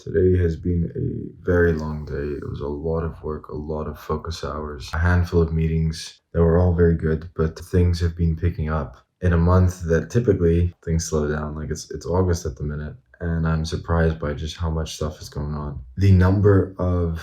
Today has been a very long day. It was a lot of work, a lot of focus hours, a handful of meetings that were all very good, but things have been picking up in a month that typically things slow down. Like it's August at the minute, and I'm surprised by just how much stuff is going on. The number of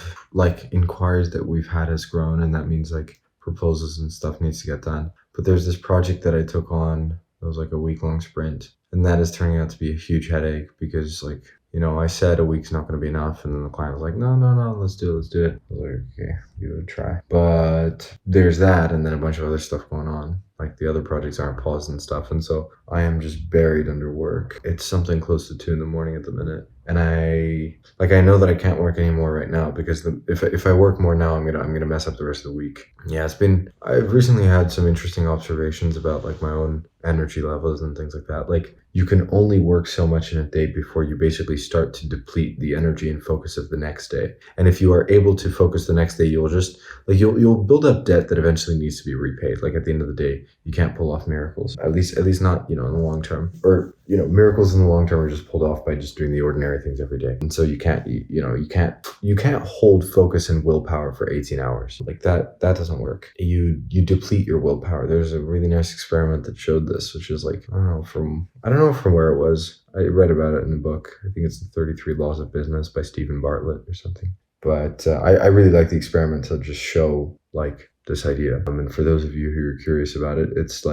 inquiries that we've had has grown, and that means proposals and stuff needs to get done. But there's this project that I took on. It was like a week-long sprint, and that is turning out to be a huge headache because I said a week's not going to be enough, and then the client was like, no, let's do it. I was like, okay, give it a try. But there's that, and then a bunch of other stuff going on. Like the other projects aren't paused and stuff, and so I am just buried under work. It's something close to 2 a.m. at the minute, and I know that I can't work anymore right now because if I work more now, I'm gonna mess up the rest of the week. Yeah, I've recently had some interesting observations about my own energy levels and things like that. Like, you can only work so much in a day before you basically start to deplete the energy and focus of the next day. And if you are able to focus the next day, you'll just you'll build up debt that eventually needs to be repaid. Like, at the end of the day, you can't pull off miracles. At least not, in the long term. Or, miracles in the long term are just pulled off by just doing the ordinary things every day. And so you can't hold focus and willpower for 18 hours. Like that doesn't work. You deplete your willpower. There's a really nice experiment that showed this, which is I don't know from where it was. I read about it in a book. I think it's the 33 Laws of Business by Stephen Bartlett or something. But I really like the experiment to just show this idea. And for those of you who are curious about it, it's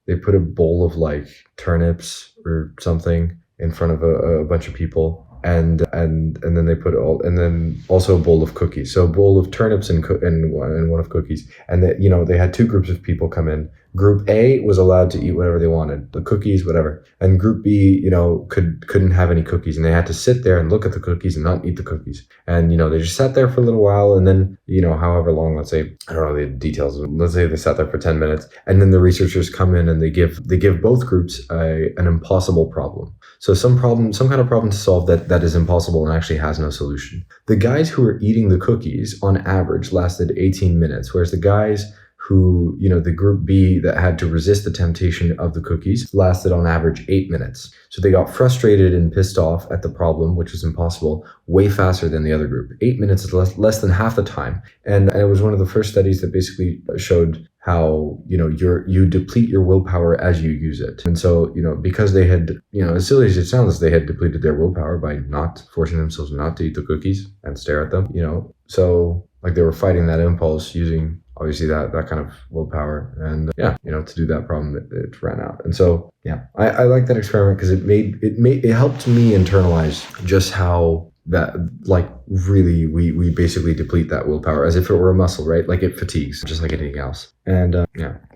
they put a bowl of turnips or something in front of a bunch of people. And then they put and then also a bowl of cookies. So a bowl of turnips and one of cookies. And they had 2 groups of people come in. Group A was allowed to eat whatever they wanted, the cookies, whatever. And Group B, couldn't have any cookies, and they had to sit there and look at the cookies and not eat the cookies. And they just sat there for a little while, and then however long, let's say, I don't know the details. Let's say they sat there for 10 minutes, and then the researchers come in and they give both groups an impossible problem. So some kind of problem to solve that is impossible and actually has no solution. The guys who were eating the cookies on average lasted 18 minutes, whereas the guys who, the group B that had to resist the temptation of the cookies lasted on average 8 minutes. So they got frustrated and pissed off at the problem, which was impossible, way faster than the other group. 8 minutes is less than half the time. And it was one of the first studies that basically showed how, you deplete your willpower as you use it. And so, because they had, as silly as it sounds, they had depleted their willpower by not forcing themselves not to eat the cookies and stare at them, so they were fighting that impulse using obviously that kind of willpower, and to do that problem, it ran out. And so I like that experiment because it helped me internalize just how that really we basically deplete that willpower as if it were a muscle, right? Like, it fatigues just like anything else. And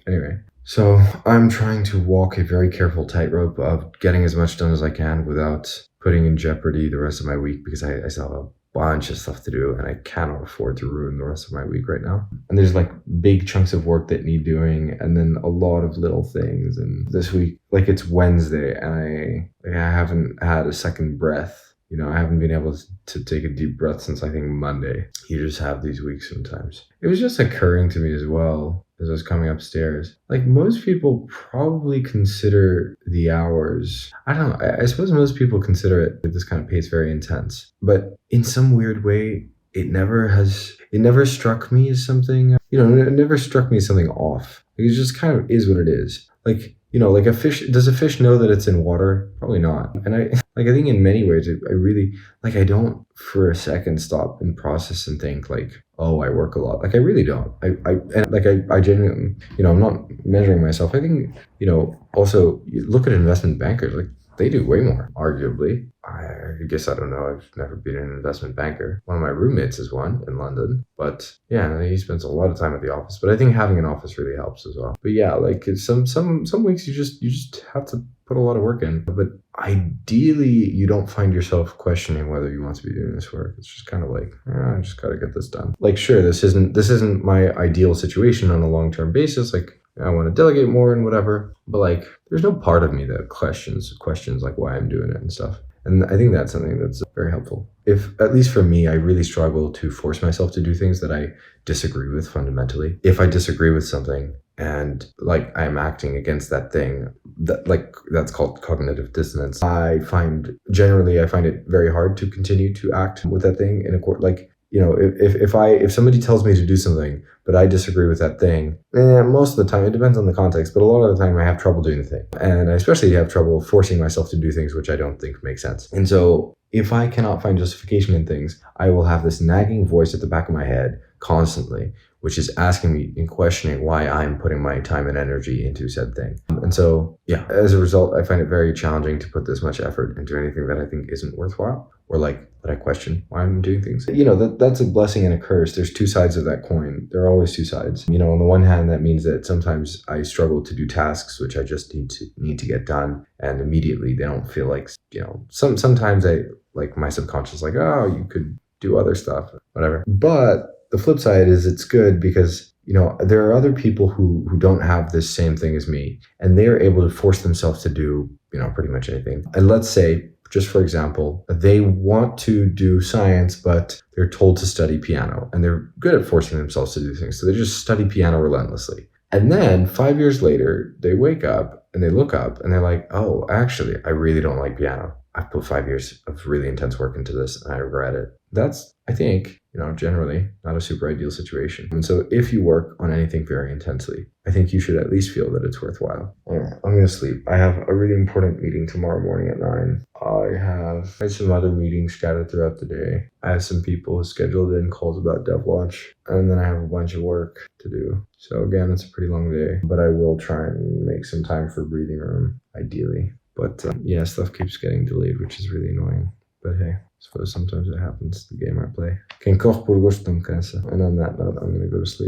anyway, so I'm trying to walk a very careful tightrope of getting as much done as I can without putting in jeopardy the rest of my week, because I still have a bunch of stuff to do, and I cannot afford to ruin the rest of my week right now. And there's big chunks of work that need doing, and then a lot of little things. And this week, it's Wednesday, and I haven't had a second breath. I haven't been able to take a deep breath since I think Monday. You just have these weeks sometimes. It was just occurring to me as well as I was coming upstairs. Most people probably consider the hours, I don't know, I suppose most people consider it at this kind of pace very intense. But in some weird way, it never struck me as something, it never struck me as something off. It just kind of is what it is. A fish, does a fish know that it's in water? Probably not. And I think in many ways, I really, I don't for a second stop and process and think oh, I work a lot. I really don't. I genuinely, I'm not measuring myself. I think, also you look at investment bankers, they do way more, arguably. I guess I don't know. I've never been an investment banker. One of my roommates is one in London, but he spends a lot of time at the office. But I think having an office really helps as well. But some weeks you just have to put a lot of work in. But ideally, you don't find yourself questioning whether you want to be doing this work. It's just kind of I just gotta get this done. Sure, this isn't my ideal situation on a long-term basis. I want to delegate more and whatever, but there's no part of me that questions why I'm doing it and stuff. And I think that's something that's very helpful. If, at least for me, I really struggle to force myself to do things that I disagree with fundamentally. If I disagree with something and like I'm acting against that thing, that's called cognitive dissonance. I find it very hard to continue to act with that thing in a court. Like, if somebody tells me to do something, but I disagree with that thing, most of the time, it depends on the context, but a lot of the time I have trouble doing the thing. And I especially have trouble forcing myself to do things which I don't think make sense. And so if I cannot find justification in things, I will have this nagging voice at the back of my head constantly, which is asking me and questioning why I'm putting my time and energy into said thing. And so, yeah, as a result, I find it very challenging to put this much effort into anything that I think isn't worthwhile, or like that I question why I'm doing things. That's a blessing and a curse. There's two sides of that coin. There are always two sides. On the one hand, that means that sometimes I struggle to do tasks which I just need to get done, and immediately they don't feel like, sometimes I like my subconscious, like, oh, you could do other stuff, whatever. But the flip side is it's good because, there are other people who don't have this same thing as me, and they're able to force themselves to do, pretty much anything. And let's say, just for example, they want to do science, but they're told to study piano, and they're good at forcing themselves to do things. So they just study piano relentlessly. And then 5 years later, they wake up and they look up and they're like, oh, actually, I really don't like piano. I've put 5 years of really intense work into this and I regret it. That's, I think, generally not a super ideal situation. And so if you work on anything very intensely, I think you should at least feel that it's worthwhile. Anyway, I'm going to sleep. I have a really important meeting tomorrow morning at 9. I have some other meetings scattered throughout the day. I have some people scheduled in calls about dev launch, and then I have a bunch of work to do. So again, it's a pretty long day, but I will try and make some time for breathing room, ideally. But stuff keeps getting delayed, which is really annoying. But hey, I suppose sometimes it happens, the game I play. Quem corre por gosto não cansa. And on that note, I'm going to go to sleep.